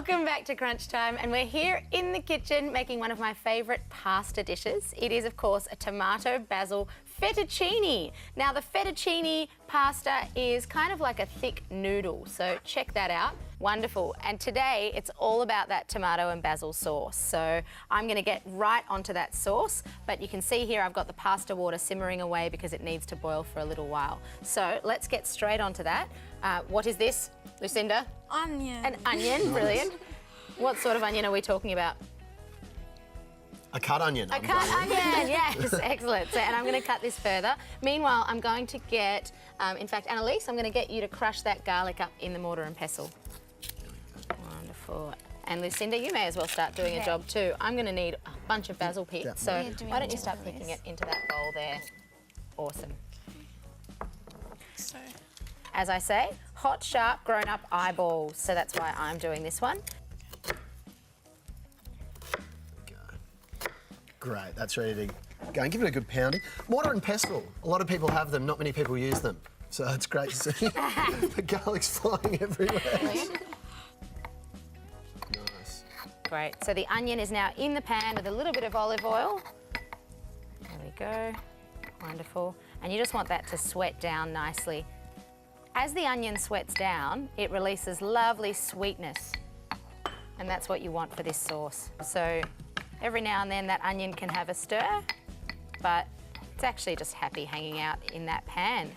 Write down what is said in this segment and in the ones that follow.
Welcome back to Crunch Time, and we're here in the kitchen making one of my favourite pasta dishes. It is, of course, a tomato basil fettuccine. Now, the fettuccine pasta is kind of like a thick noodle, so check that out. Wonderful. And today it's all about that tomato and basil sauce. So I'm going to get right onto that sauce, but you can see here I've got the pasta water simmering away because it needs to boil for a little while. So let's get straight onto that. What is this, Lucinda? Onion. An onion, brilliant. What sort of onion are we talking about? A cut onion. A cut onion, yes, excellent. So, and I'm going to cut this further. Meanwhile, I'm going to get, in fact, Annalise, I'm going to get you to crush that garlic up in the mortar and pestle. Wonderful. And Lucinda, you may as well start doing a job too. I'm going to need a bunch of basil pits, so why don't you start picking it into that bowl there. Awesome. So, as I say, hot, sharp, grown-up eyeballs. So that's why I'm doing this one. Great, that's ready to go and give it a good pounding. Mortar and pestle, a lot of people have them, not many people use them. So it's great to see the garlic's flying everywhere. Nice. Great, so the onion is now in the pan with a little bit of olive oil. There we go, wonderful. And you just want that to sweat down nicely. As the onion sweats down, it releases lovely sweetness. And that's what you want for this sauce. So every now and then that onion can have a stir, but it's actually just happy hanging out in that pan.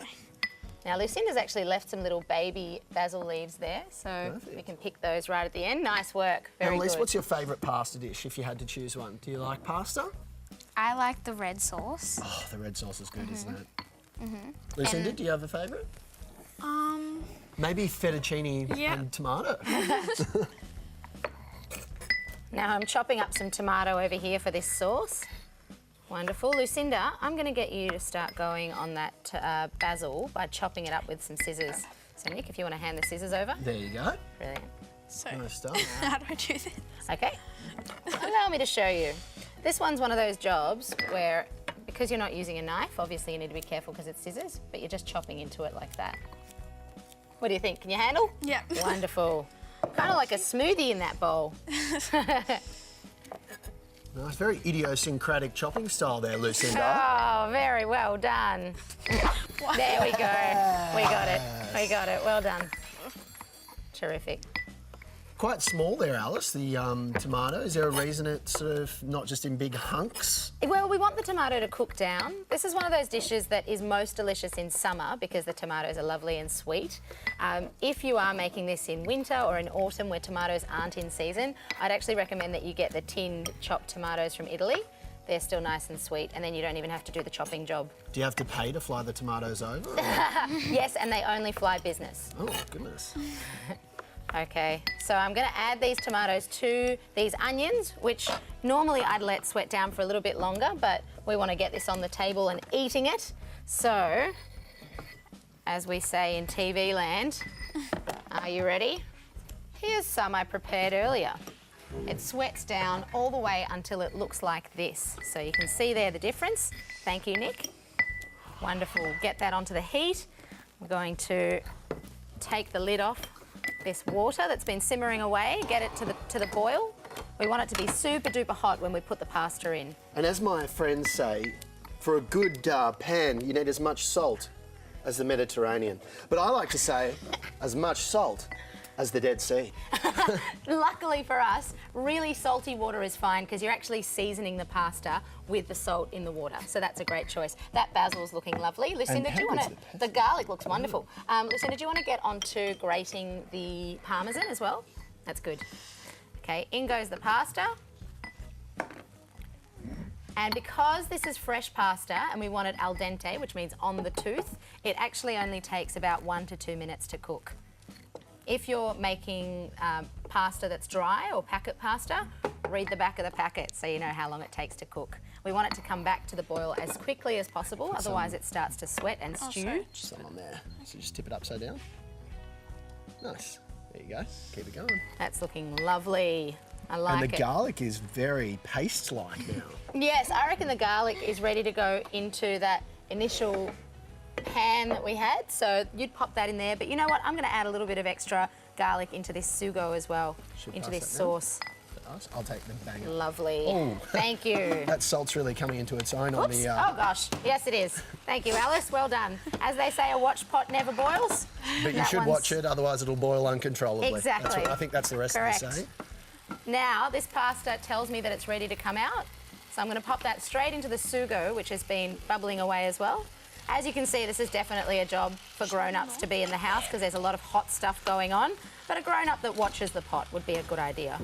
Now Lucinda's actually left some little baby basil leaves there, so we can pick those right at the end. Nice work, very Annalise, good. what's your favourite pasta dish if you had to choose one? Do you like pasta? I like the red sauce. Oh, the red sauce is good, isn't it? Lucinda, do you have a favourite? Maybe fettuccine and tomato. Now I'm chopping up some tomato over here for this sauce. Wonderful. Lucinda, I'm going to get you to start going on that basil by chopping it up with some scissors. So Nick, if you want to hand the scissors over. There you go. Brilliant. So, Nice stuff. how do I do this? Okay. Allow me to show you. This one's one of those jobs where, because you're not using a knife, obviously you need to be careful because it's scissors, but you're just chopping into it like that. What do you think? Can you handle? Yeah. Wonderful. Kind of like a smoothie in that bowl. Nice, very idiosyncratic chopping style there, Lucinda. Oh, very well done. There we go. We got it. We got it. Well done. Terrific. Quite small there, Alice, the tomato. Is there a reason it's sort of not just in big hunks? Well, we want the tomato to cook down. This is one of those dishes that is most delicious in summer because the tomatoes are lovely and sweet. If you are making this in winter or in autumn where tomatoes aren't in season, I'd actually recommend that you get the tinned chopped tomatoes from Italy. They're still nice and sweet, and then you don't even have to do the chopping job. Do you have to pay to fly the tomatoes over? Yes, and they only fly business. Oh, goodness. Okay, so I'm going to add these tomatoes to these onions, which normally I'd let sweat down for a little bit longer, but we want to get this on the table and eating it. So, as we say in TV land, are you ready? Here's some I prepared earlier. It sweats down all the way until it looks like this. So you can see there the difference. Thank you, Nick. Wonderful. Get that onto the heat. We're going to take the lid off this water that's been simmering away, get it to the boil. We want it to be super duper hot when we put the pasta in. And as my friends say, for a good pan, you need as much salt as the Mediterranean. But I like to say, as much salt as the Dead Sea. Luckily for us, really salty water is fine because you're actually seasoning the pasta with the salt in the water. So that's a great choice. That basil's looking lovely. Lucinda, do you want to... The garlic looks wonderful. Lucinda, do you want to get onto grating the parmesan as well? That's good. Okay, in goes the pasta. And because this is fresh pasta and we want it al dente, which means on the tooth, it actually only takes about 1 to 2 minutes to cook. If you're making pasta that's dry or packet pasta, read the back of the packet so you know how long it takes to cook. We want it to come back to the boil as quickly as possible, otherwise it starts to sweat and stew. Some on there. So just tip it upside down. Nice. There you go. Keep it going. That's looking lovely. I like it. And the garlic is very paste-like now. Yes, I reckon the garlic is ready to go into that initial pan that we had. So you'd pop that in there. But you know what? I'm going to add a little bit of extra garlic into this sugo as well, Should into pass this that down. sauce. Nice. I'll take the banger. Lovely. Oh. Thank you. That salt's really coming into its own on Oops. the. Oh gosh, yes it is. Thank you, Alice. Well done. As they say, a watch pot never boils. But you That should one's- watch it, otherwise it'll boil uncontrollably. Exactly. That's what, I think that's the rest Correct. of the saying. Now this pasta tells me that it's ready to come out, so I'm going to pop that straight into the sugo, which has been bubbling away as well. As you can see, this is definitely a job for grown-ups to be in the house because there's a lot of hot stuff going on, but a grown-up that watches the pot would be a good idea.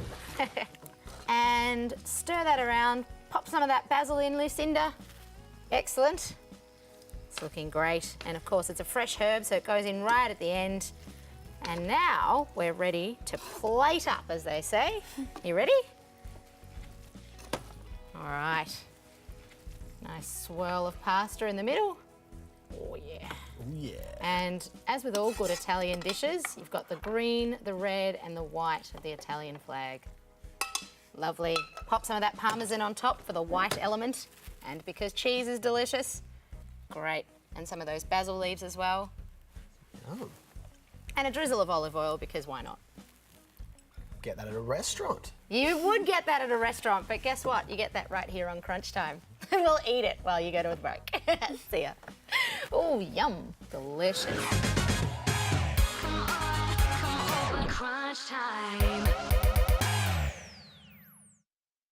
And stir that around, pop some of that basil in, Lucinda. Excellent. It's looking great. And of course, it's a fresh herb, so it goes in right at the end. And now we're ready to plate up, as they say. You ready? All right. Nice swirl of pasta in the middle. Oh, yeah. Oh, yeah. And as with all good Italian dishes, you've got the green, the red, and the white of the Italian flag. Lovely. Pop some of that parmesan on top for the white element. And because cheese is delicious, great. And some of those basil leaves as well. Oh, And a drizzle of olive oil, because why not? get that at a restaurant. You would get that at a restaurant, but guess what? You get that right here on Crunch Time. We'll eat it while you go to a break. See ya. Oh, yum. Delicious. Crunch time.